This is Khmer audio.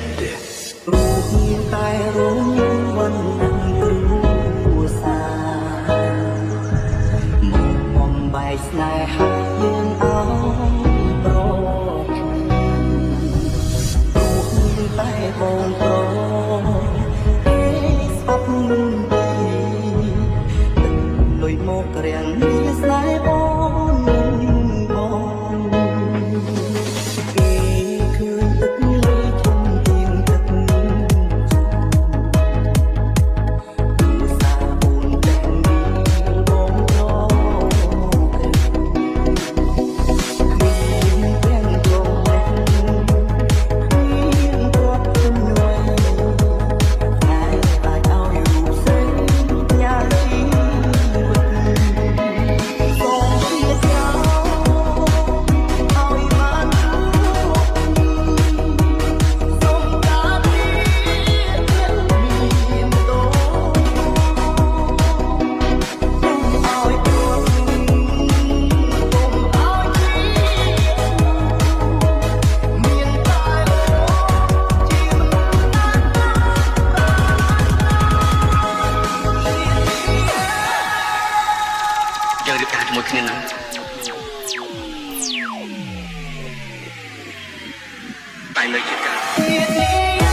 រូបមានតែរូបយើងวันនឹងគ្រួសារមកបំបែកស្នេហាយើងអោប្ររូបមានតែបងប្រុសគេស្អប់មិនពីលុយមករាំងនេះស្នេហ៍បងបងគេឃើញទឹកលុយធំទៀងទឹកទូសាអូនតែងមានបងប្រុសគ្មានទាំងត្រង់គ្មានទ្រព្យជំនួយតែអាចឲ្យរូបស្រីញ៉ាំជីវិតសូមជាចោលឲ្យបានសូមការពារមានតោសូមឲ្យព្រោះសូមឲ្យជីមានតែជាមិនយើងរៀបការជាមួយគ្នាណាតែលើជាការ